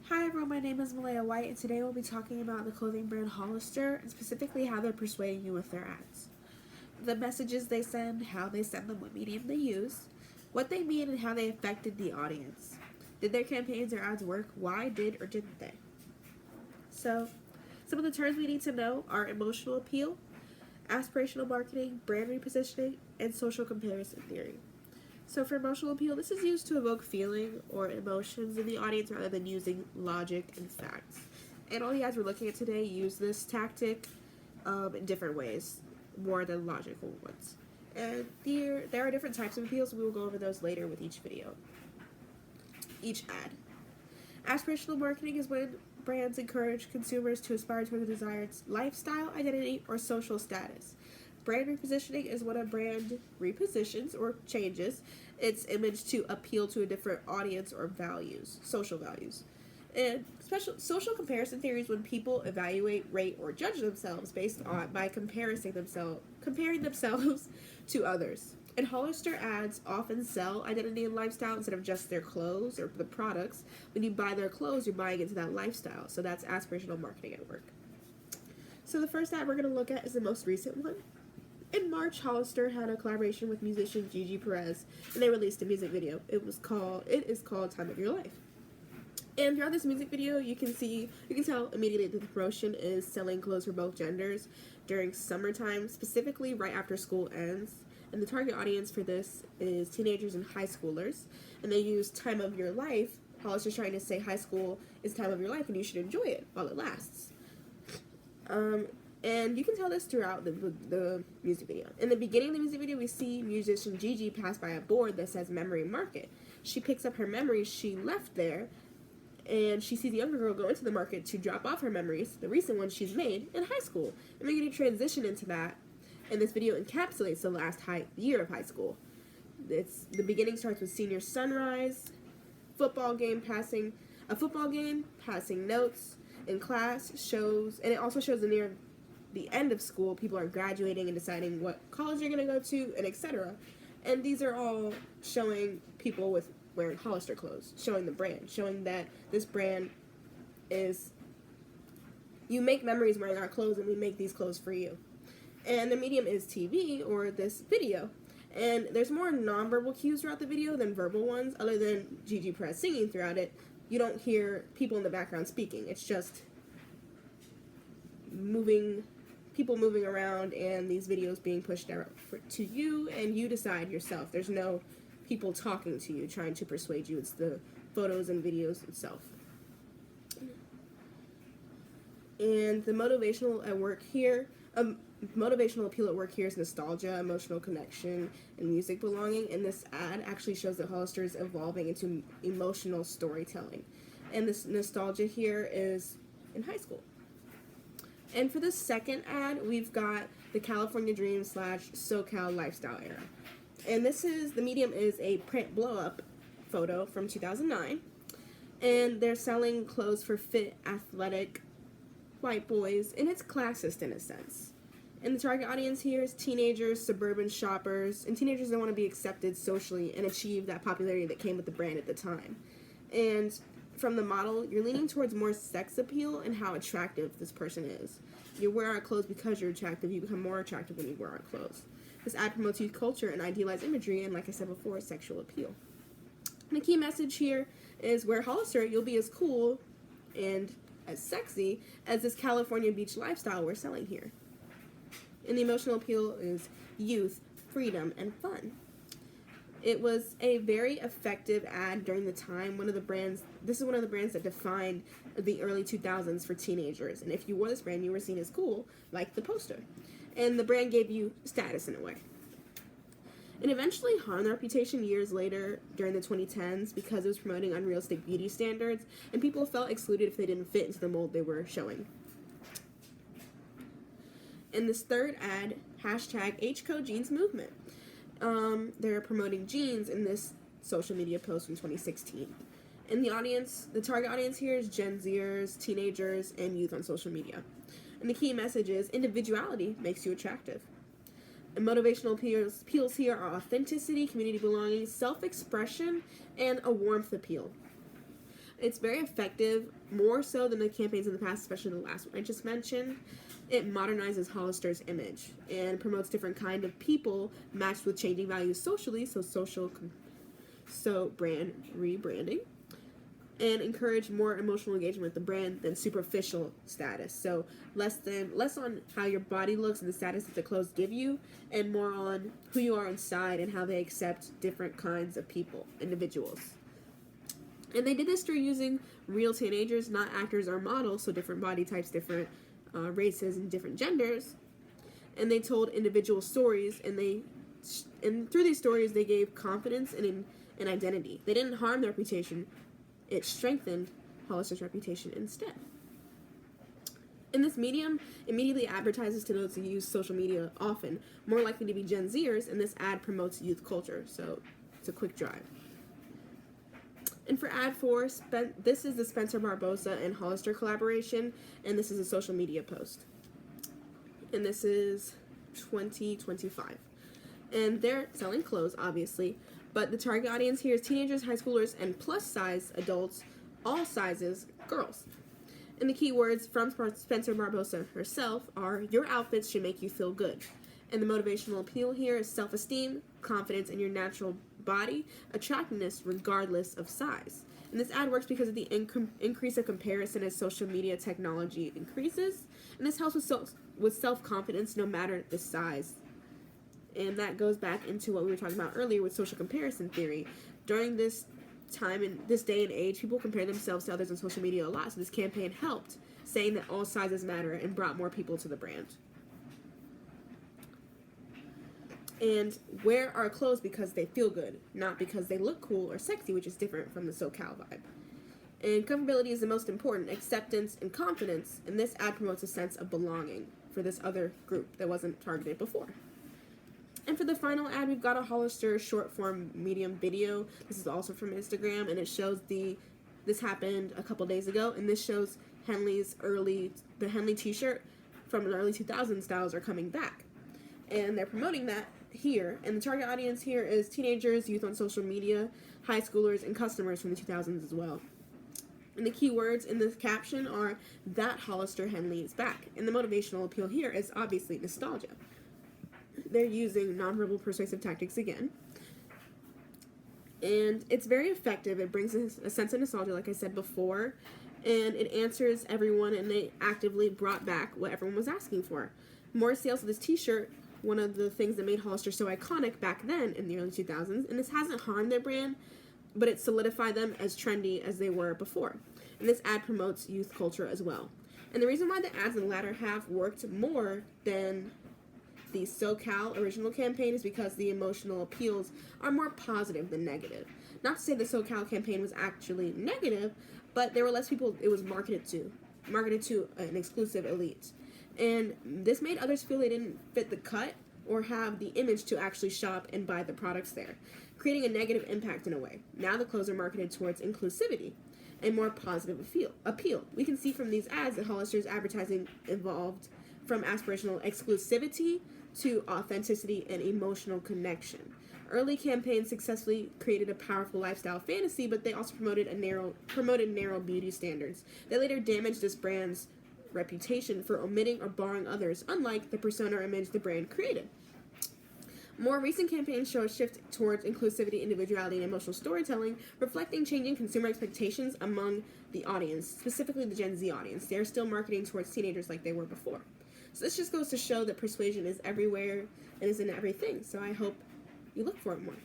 Hi everyone, my name is Malaya White, and today we'll be talking about the clothing brand Hollister, and specifically how they're persuading you with their ads. The messages they send, how they send them, what medium they use, what they mean, and how they affected the audience. Did their campaigns or ads work? Why did or didn't they? So, some of the terms we need to know are emotional appeal, aspirational marketing, brand repositioning, and social comparison theory. So for emotional appeal, this is used to evoke feeling or emotions in the audience rather than using logic and facts. And all the ads we're looking at today use this tactic in different ways, more than logical ones. And there are different types of appeals, we will go over those later with each video. Each ad. Aspirational marketing is when brands encourage consumers to aspire to a desired lifestyle, identity, or social status. Brand repositioning is when a brand repositions or changes its image to appeal to a different audience or values, social values. And social comparison theory is when people evaluate, rate, or judge themselves by comparing themselves to others. And Hollister ads often sell identity and lifestyle instead of just their clothes or the products. When you buy their clothes, you're buying into that lifestyle. So that's aspirational marketing at work. So the first ad we're going to look at is the most recent one. In March, Hollister had a collaboration with musician Gigi Perez, and they released a music video. It is called Time of Your Life. And throughout this music video, you can tell immediately that the promotion is selling clothes for both genders during summertime, specifically right after school ends. And the target audience for this is teenagers and high schoolers. And they use Time of Your Life. Hollister's trying to say high school is time of your life and you should enjoy it while it lasts. And you can tell this throughout the music video. In the beginning of the music video, we see musician Gigi pass by a board that says Memory Market. She picks up her memories she left there, and she sees a younger girl go into the market to drop off her memories, the recent ones she's made, in high school. And we're going to transition into that, and this video encapsulates the last year of high school. The beginning starts with senior sunrise, football game, passing notes in class, and it also shows near the end of school, people are graduating and deciding what college they're going to go to, and etc. And these are all showing people with wearing Hollister clothes, showing the brand, showing that this brand is, you make memories wearing our clothes and we make these clothes for you. And the medium is TV, or this video. And there's more nonverbal cues throughout the video than verbal ones, other than Gigi Perez singing throughout it. You don't hear people in the background speaking. It's just people moving around and these videos being pushed out to you, and you decide yourself. There's no people talking to you, trying to persuade you. It's the photos and videos itself. And the motivational appeal at work here is nostalgia, emotional connection, and music belonging. And this ad actually shows that Hollister is evolving into emotional storytelling. And this nostalgia here is in high school. And for the second ad, we've got the California Dream / SoCal lifestyle era. And the medium is a print blow-up photo from 2009. And they're selling clothes for fit, athletic, white boys, and it's classist in a sense. And the target audience here is teenagers, suburban shoppers, and teenagers that want to be accepted socially and achieve that popularity that came with the brand at the time. And from the model, you're leaning towards more sex appeal and how attractive this person is. You wear our clothes because you're attractive. You become more attractive when you wear our clothes. This ad promotes youth culture and idealized imagery, and like I said before, sexual appeal. And the key message here is, wear Hollister, you'll be as cool and as sexy as this California beach lifestyle we're selling here. And the emotional appeal is youth, freedom, and fun. It was a very effective ad during the time. This is one of the brands that defined the early 2000s for teenagers. And if you wore this brand, you were seen as cool, like the poster. And the brand gave you status in a way. It eventually harmed the reputation years later during the 2010s because it was promoting unrealistic beauty standards, and people felt excluded if they didn't fit into the mold they were showing. In this third ad, #HCode Jeans Movement. They're promoting jeans in this social media post from 2016. And the target audience here is Gen Zers, teenagers, and youth on social media. And the key message is, individuality makes you attractive. And motivational appeals here are authenticity, community belonging, self-expression, and a warmth appeal. It's very effective, more so than the campaigns in the past, especially the last one I just mentioned. It modernizes Hollister's image and promotes different kind of people matched with changing values socially, so brand rebranding, and encourage more emotional engagement with the brand than superficial status. So less on how your body looks and the status that the clothes give you, and more on who you are inside and how they accept different kinds of people, individuals. And they did this through using real teenagers, not actors or models, so different body types, different races, and different genders. And they told individual stories, and through these stories they gave confidence and identity. They didn't harm their reputation. It strengthened Hollister's reputation instead. In this medium, immediately advertises to those who use social media often, more likely to be Gen Zers, and this ad promotes youth culture, so it's a quick drive. And for ad 4, this is the Spencer Barbosa and Hollister collaboration, and this is a social media post. And this is 2025. And they're selling clothes, obviously, but the target audience here is teenagers, high schoolers, and plus-size adults, all sizes, girls. And the key words from Spencer Barbosa herself are, your outfits should make you feel good. And the motivational appeal here is self-esteem, confidence in your natural body, attractiveness regardless of size. And this ad works because of the increase of comparison as social media technology increases. And this helps with self-confidence no matter the size. And that goes back into what we were talking about earlier with social comparison theory. During this time in this day and age, people compare themselves to others on social media a lot. So this campaign helped, saying that all sizes matter and brought more people to the brand. And wear our clothes because they feel good, not because they look cool or sexy, which is different from the SoCal vibe. And comfortability is the most important, acceptance and confidence, and this ad promotes a sense of belonging for this other group that wasn't targeted before. And for the final ad, we've got a Hollister short form medium video. This is also from Instagram, and it shows this happened a couple days ago, and this shows the Henley t-shirt from the early 2000s styles are coming back. And they're promoting that here, and the target audience here is teenagers, youth on social media, high schoolers, and customers from the 2000s as well. And the key words in the caption are, that Hollister Henley is back. And the motivational appeal here is obviously nostalgia. They're using nonverbal persuasive tactics again. And it's very effective. It brings a sense of nostalgia, like I said before, and it answers everyone, and they actively brought back what everyone was asking for. More sales of this t-shirt, one of the things that made Hollister so iconic back then in the early 2000s, and this hasn't harmed their brand, but it solidified them as trendy as they were before. And this ad promotes youth culture as well. And the reason why the ads in the latter half worked more than the SoCal original campaign is because the emotional appeals are more positive than negative. Not to say the SoCal campaign was actually negative, but there were less people it was marketed to an exclusive elite. And this made others feel they didn't fit the cut or have the image to actually shop and buy the products there, creating a negative impact in a way. Now the clothes are marketed towards inclusivity and more positive appeal. We can see from these ads that Hollister's advertising evolved from aspirational exclusivity to authenticity and emotional connection. Early campaigns successfully created a powerful lifestyle fantasy, but they also promoted narrow beauty standards that later damaged this brand's reputation for omitting or barring others, unlike the persona or image the brand created. More recent campaigns show a shift towards inclusivity, individuality, and emotional storytelling, reflecting changing consumer expectations among the audience, specifically the Gen Z audience. They are still marketing towards teenagers like they were before. So this just goes to show that persuasion is everywhere and is in everything. So I hope you look for it more.